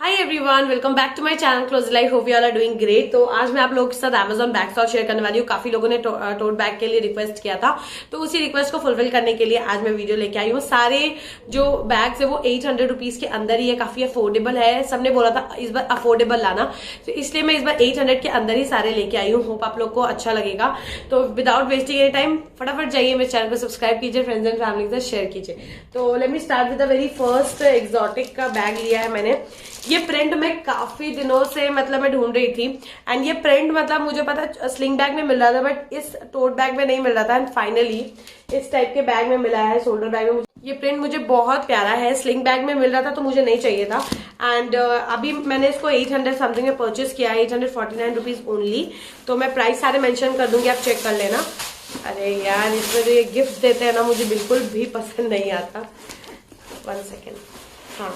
Hi everyone, welcome back to my channel close life. Hope you all are doing great. तो आज मैं आप लोगों के साथ अमेजॉन बैग स्टॉक शेयर करने वाली हूँ। काफी लोगों ने टोट बैग के लिए रिक्वेस्ट किया था, तो उसी रिक्वेस्ट को फुलफिल करने के लिए आज मैं वीडियो लेके आई हूँ। सारे जो बैग्स है वो 800 रुपीज के अंदर ही है, काफी अफोर्डेबल है। सबने बोला था इस बार अफोर्डेबल लाना, तो इसलिए मैं इस बार 800 के अंदर ही सारे लेके आई हूँ। होप आप लोग को अच्छा लगेगा। तो विदाउट वेस्टिंग एनी टाइम फटाफट जाइए मेरे चैनल को सब्सक्राइब कीजिए, फ्रेंड्स एंड फैमिली के साथ शेयर कीजिए। तो let me start with the very first exotic का बैग लिया है मैंने। ये प्रिंट मैं काफी दिनों से मैं ढूंढ रही थी, एंड ये प्रिंट मुझे पता स्लिंग बैग में मिल रहा था, बट इस टोट बैग में नहीं मिल रहा था। एंड फाइनली इस टाइप के बैग में मिला है, शोल्डर बैग में। ये प्रिंट मुझे बहुत प्यारा है। स्लिंग बैग में मिल रहा था तो मुझे नहीं चाहिए था। एंड अभी मैंने इसको 800 समथिंग में परचेस किया है, 849 रुपीज ओनली। तो मैं प्राइस सारे मेंशन कर दूंगी, आप चेक कर लेना। अरे यार, इसमें जो ये गिफ्ट देते हैं ना, मुझे बिल्कुल भी पसंद नहीं आता। 1 सेकेंड। हाँ,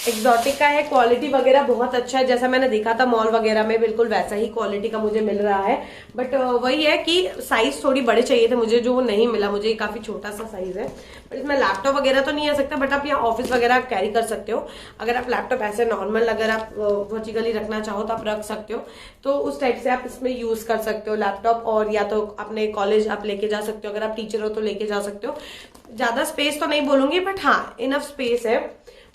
एक्सोटिक का है, क्वालिटी वगैरह बहुत अच्छा है। जैसा मैंने देखा था मॉल वगैरह में, बिल्कुल वैसा ही क्वालिटी का मुझे मिल रहा है। बट वही है कि साइज थोड़ी बड़े चाहिए थे मुझे, जो नहीं मिला मुझे। काफी छोटा सा साइज है, बट इसमें लैपटॉप वगैरह तो नहीं आ सकता, बट आप यहाँ ऑफिस वगैरह कैरी कर सकते हो। अगर आप लैपटॉप ऐसे नॉर्मल अगर आप वर्टिकली रखना चाहो तो आप रख सकते हो। तो उस टाइप से आप इसमें यूज कर सकते हो लैपटॉप, और या तो अपने कॉलेज आप लेके जा सकते हो। अगर आप टीचर हो तो लेके जा सकते हो। ज्यादा स्पेस तो नहीं बोलूंगी, बट हाँ इनफ स्पेस है।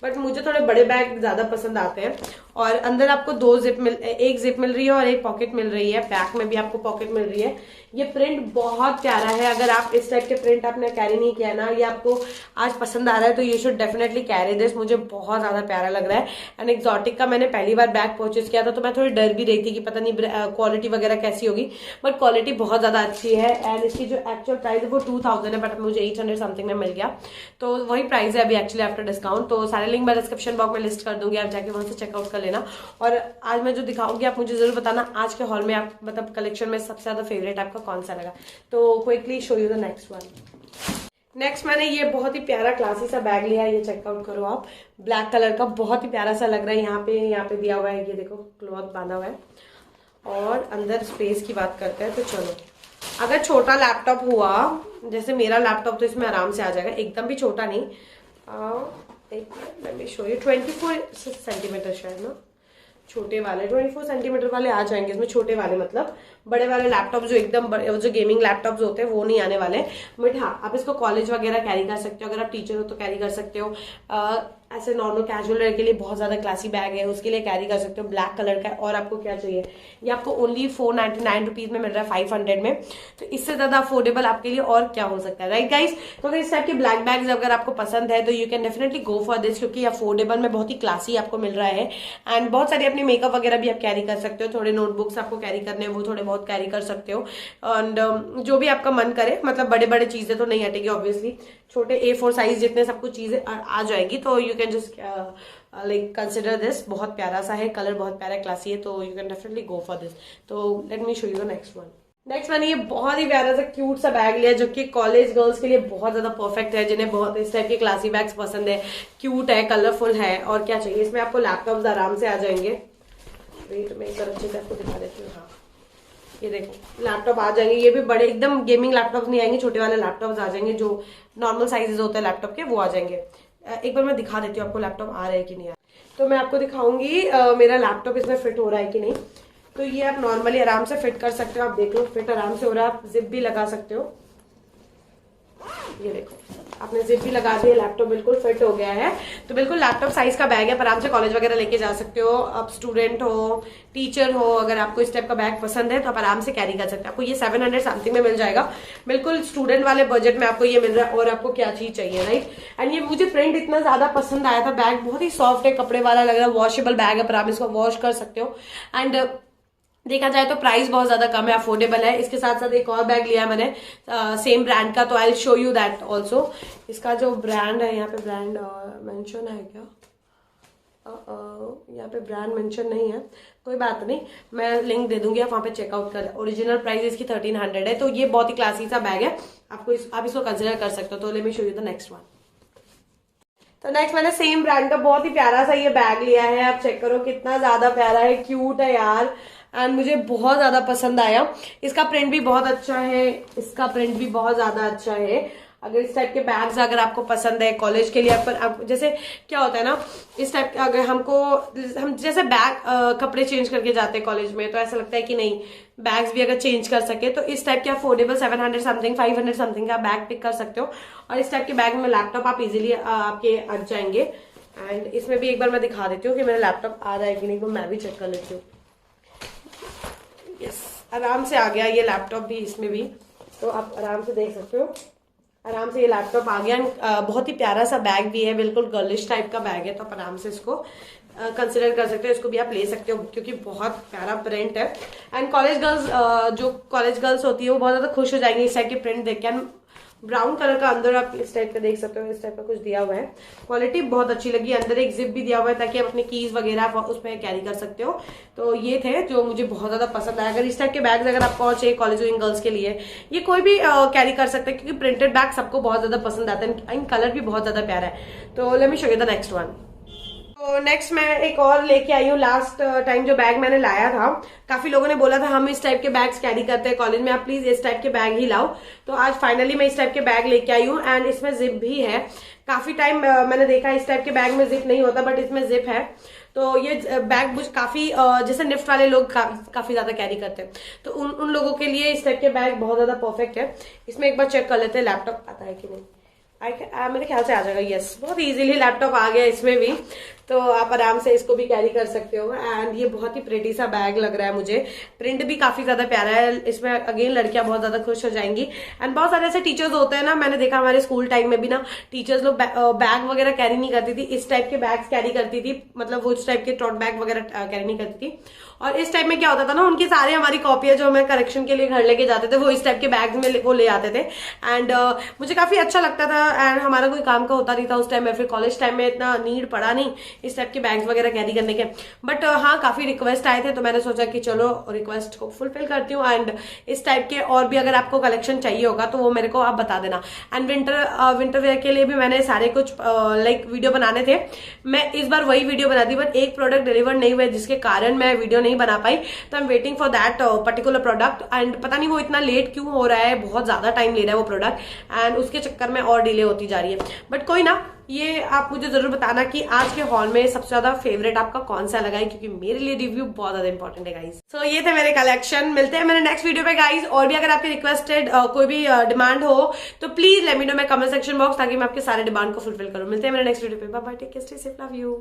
बट मुझे थोड़े बड़े बैग ज्यादा पसंद आते हैं। और अंदर आपको एक जिप मिल रही है और एक पॉकेट मिल रही है। बैक में भी आपको पॉकेट मिल रही है। ये प्रिंट बहुत प्यारा है। अगर आप इस टाइप के प्रिंट आपने कैरी नहीं किया ना, ये आपको आज पसंद आ रहा है, तो you should definitely carry this. मुझे बहुत ज्यादा प्यारा लग रहा है। एंड एक्सोटिक का मैंने पहली बार बैग परचेस किया था, तो मैं थोड़ी डर भी रही थी कि पता नहीं क्वालिटी वगैरह कैसी होगी, बट क्वालिटी बहुत ज्यादा अच्छी है। एंड इसकी जो एक्चुअल प्राइस है वो 2000 है, बट मुझे 800 समथिंग में मिल गया। तो वही प्राइस है अभी एक्चुअली आफ्टर डिस्काउंट। तो सारे लिंक मैं डिस्क्रिप्शन बॉक्स में लिस्ट कर दूंगी, आप जाके वहां से चेकआउट कर लेना। और आज मैं जो दिखाऊंगी आप मुझे जरूर बताना आज के हॉल में आप कलेक्शन में सबसे ज्यादा फेवरेट आपका कौन सा लगा। तो quickly show you the next one. Next मैंने ये बहुत ही प्यारा क्लासी सा बैग लिया है। ये चेकआउट करो आप, ब्लैक कलर का, बहुत ही प्यारा सा लग रहा है। यहाँ पे दिया हुआ है, ये देखो क्लॉथ बांधा हुआ है। और अंदर स्पेस की बात करते हैं तो चलो, अगर छोटा लैपटॉप हुआ जैसे मेरा लैपटॉप, तो इसमें आराम से आ जाएगा। एकदम भी छोटा नहीं। एक शो यू 24 सेंटीमीटर शायद ना, छोटे वाले 24 सेंटीमीटर वाले आ जाएंगे इसमें। छोटे वाले बड़े वाले लैपटॉप जो एकदम बड़े, जो गेमिंग लैपटॉप्स होते हैं वो नहीं आने वाले। बट हाँ, आप इसको कॉलेज वगैरह कैरी कर सकते हो। अगर आप टीचर हो तो कैरी कर सकते हो। ऐसे नॉर्मल कैजुअल वेयर के लिए बहुत ज्यादा क्लासी बैग है, उसके लिए कैरी कर सकते हो। ब्लैक कलर का है। और आपको क्या चाहिए, ये आपको ओनली 499 रुपीज में मिल रहा है, 500 में। तो इससे ज्यादा अफोर्डेबल आपके लिए और क्या हो सकता है, राइट गाइस। तो अगर इस टाइप के ब्लैक बैग्स अगर आपको पसंद है तो you can definitely go for this, क्योंकि अफोर्डेबल में बहुत ही क्लासी आपको मिल रहा है। एंड बहुत सारी अपनी मेकअप वगैरह भी आप कैरी कर सकते हो। थोड़े नोटबुक्स आपको कैरी करने हैं वो थोड़े बहुत कैरी कर सकते हो। एंड जो भी आपका मन करे, बड़े बड़े चीजें तो नहीं हटेगी ऑब्वियसली, छोटे A4 साइज जितने सब कुछ चीजें आ जाएगी। तो you can just like consider this. बहुत प्यारा सा है, कलर बहुत प्यारा क्लासी है, तो you can definitely go for this. तो let me show you the next one. Next मैंने ये बहुत ही प्यारा सा क्यूट सा बैग लिया, जो कि कॉलेज गर्ल्स के लिए बहुत ज्यादा परफेक्ट है, जिन्हें बहुत इस टाइप के क्लासी बैग्स पसंद है। क्यूट है, कलरफुल है, और क्या चाहिए। इसमें आपको लैपटॉप्स आराम से आ जाएंगे। वेट में एक बार अच्छे से आपको दिखा देती हूँ। हाँ, ये देखो लैपटॉप आ जाएंगे। ये भी बड़े एकदम गेमिंग लैपटॉप नहीं आएंगे, छोटे वाले लैपटॉप्स आ जाएंगे। जो नॉर्मल साइजेस होते हैं लैपटॉप के वो आ जाएंगे। एक बार मैं दिखा देती हूँ आपको लैपटॉप आ रहा है कि नहीं आ रहा है। तो मैं आपको दिखाऊंगी मेरा लैपटॉप इसमें फिट हो रहा है कि नहीं। तो ये आप नॉर्मली आराम से फिट कर सकते हो। आप देख लो, फिट आराम से हो रहा है। आप जिप भी लगा सकते हो। ये देखो, आपने जिप भी लगा दी है, लैपटॉप बिल्कुल फिट हो गया है। तो बिल्कुल लैपटॉप साइज का बैग है, आराम से कॉलेज वगैरह लेके जा सकते हो। आप स्टूडेंट हो, टीचर हो, अगर आपको इस टाइप का बैग पसंद है तो आप आराम से कैरी कर सकते हो। आपको ये 700 समथिंग में मिल जाएगा, बिल्कुल स्टूडेंट वाले बजट में आपको ये मिल रहा है। और आपको क्या चीज चाहिए, राइट। एंड ये मुझे प्रिंट इतना ज्यादा पसंद आया था। बैग बहुत ही सॉफ्ट है, कपड़े वाला लग रहा है, वॉशेबल बैग है, पर आप इसको वॉश कर सकते हो। एंड देखा जाए तो प्राइस बहुत ज्यादा कम है, अफोर्डेबल है। इसके साथ साथ एक और बैग लिया है मैंने सेम ब्रांड का, तो I will show you that also. इसका जो ब्रांड है, यहाँ पे ब्रांड मेंशन है क्या, यहाँ पे ब्रांड मेंशन नहीं है, कोई बात नहीं, मैं लिंक दे दूंगी, आप वहां पे चेकआउट कर। ओरिजिनल प्राइस इसकी 1300 है। तो ये बहुत ही क्लासी सा बैग है, आप इसको कंसिडर कर सकते हो। तो let me show you the next one. तो नेक्स्ट मैंने सेम ब्रांड का बहुत ही प्यारा सा ये बैग लिया है। आप चेक करो कितना ज्यादा प्यारा है, क्यूट है यार। एंड मुझे बहुत ज्यादा पसंद आया। इसका प्रिंट भी बहुत अच्छा है, इसका प्रिंट भी बहुत ज्यादा अच्छा है। अगर इस टाइप के बैग्स अगर आपको पसंद है कॉलेज के लिए, जैसे क्या होता है ना, इस टाइप के अगर हम जैसे बैग कपड़े चेंज करके जाते हैं कॉलेज में, तो ऐसा लगता है कि नहीं बैग्स भी अगर चेंज कर सके, तो इस टाइप के अफोर्डेबल 700 समथिंग 500 समथिंग का बैग पिक कर सकते हो। और इस टाइप के बैग में लैपटॉप आप इजीली आपके अट जाएंगे। एंड इसमें भी एक बार मैं दिखा देती हूँ कि मेरा लैपटॉप आ रहा है कि नहीं, तो मैं भी चेक कर लेती हूँ। यस, आराम से आ गया ये लैपटॉप भी इसमें भी, तो आप आराम से देख सकते हो, आराम से ये लैपटॉप आ गया। बहुत ही प्यारा सा बैग भी है, बिल्कुल गर्लिश टाइप का बैग है, तो आप आराम से इसको कंसिडर कर सकते हो, इसको भी आप ले सकते हो क्योंकि बहुत प्यारा प्रिंट है। एंड कॉलेज गर्ल्स जो कॉलेज गर्ल्स होती है वो बहुत ज्यादा खुश हो जाएंगी इस टाइप के प्रिंट देख के। ब्राउन कलर का अंदर आप इस टाइप का देख सकते हो, इस टाइप का कुछ दिया हुआ है, क्वालिटी बहुत अच्छी लगी। अंदर एक जिप भी दिया हुआ है ताकि आप अपने कीज वगैरह उसमें कैरी कर सकते हो। तो ये थे जो मुझे बहुत ज्यादा पसंद आया। अगर इस टाइप के बैग्स अगर आपको चाहिए कॉलेज गोइंग गर्ल्स के लिए, ये कोई भी कैरी कर सकते हैं क्योंकि प्रिंटेड बैग सबको बहुत ज्यादा पसंद आता है एंड कलर भी बहुत ज्यादा प्यारा है। तो let me show you the next one. तो नेक्स्ट मैं एक और लेके आई हूँ। लास्ट टाइम जो बैग मैंने लाया था, काफी लोगों ने बोला था हम इस टाइप के बैग्स कैरी करते हैं कॉलेज में, आप प्लीज इस टाइप के बैग ही लाओ। तो आज फाइनली मैं इस टाइप के बैग लेके आई हूँ एंड इसमें जिप भी है। काफी टाइम मैंने देखा इस टाइप के बैग में जिप नहीं होता, बट इसमें जिप है। तो ये बैग मुझे काफी जैसे निफ्ट वाले लोग काफी ज्यादा कैरी करते हैं, तो उन लोगों के लिए इस टाइप के बैग बहुत ज्यादा परफेक्ट है। इसमें एक बार चेक कर लेते हैं लैपटॉप आता है कि नहीं। मेरे ख्याल से आ जाएगा। यस, बहुत इजीली लैपटॉप आ गया इसमें भी, तो आप आराम से इसको भी कैरी कर सकते हो। एंड ये बहुत ही प्रेटी सा बैग लग रहा है मुझे, प्रिंट भी काफी ज्यादा प्यारा है। इसमें अगेन लड़कियां बहुत ज्यादा खुश हो जाएंगी। एंड बहुत सारे ऐसे टीचर्स होते हैं ना, मैंने देखा हमारे स्कूल टाइम में भी ना, टीचर्स लोग बैग वगैरह कैरी नहीं करती थी, इस टाइप के बैग्स कैरी करती थी, मतलब वो इस टाइप के टोट बैग वगैरह कैरी नहीं करती थी। और इस टाइप में क्या होता था ना, उनकी सारे हमारी कॉपियां जो हमें करेक्शन के लिए घर लेके जाते थे वो इस टाइप के बैग में वो ले आते थे। एंड मुझे काफी अच्छा लगता था। एंड हमारा कोई काम का होता नहीं था उस टाइम में, फिर कॉलेज टाइम में इतना नीड पड़ा नहीं इस टाइप के बैग्स वगैरह कैरी करने के। बट हाँ, काफी रिक्वेस्ट आए थे तो मैंने सोचा कि चलो रिक्वेस्ट को फुलफिल करती हूँ। एंड इस टाइप के और भी अगर आपको कलेक्शन चाहिए होगा तो वो मेरे को आप बता देना। एंड विंटर वेयर के लिए भी मैंने सारे कुछ लाइक वीडियो बनाने थे। मैं इस बार वही वीडियो बना दी, बट एक प्रोडक्ट डिलीवर नहीं हुए जिसके कारण मैं वीडियो नहीं बना पाई। तो I am waiting for that particular product. And पता नहीं वो इतना लेट क्यों हो रहा है, बहुत ज्यादा टाइम ले रहा है वो प्रोडक्ट एंड उसके चक्कर में और डिले होती जा रही है। बट कोई ना, ये आप मुझे जरूर बताना कि आज के हॉल में सबसे ज्यादा फेवरेट आपका कौन सा लगा है, क्योंकि मेरे लिए रिव्यू बहुत ज्यादा इंपॉर्टेंट है गाइज। सो ये थे मेरे कलेक्शन। मिलते हैं मेरे नेक्स्ट वीडियो पे गाइज। और भी अगर आपके रिक्वेस्टेड कोई भी डिमांड हो तो प्लीज लेट मी नो मैं कमेंट सेक्शन बॉक्स, ताकि मैं आपके सारे डिमांड को फुलफिल करूं। मिलते हैं मेरे नेक्स्ट वीडियो पे। Bye bye, take care, stay safe, love you.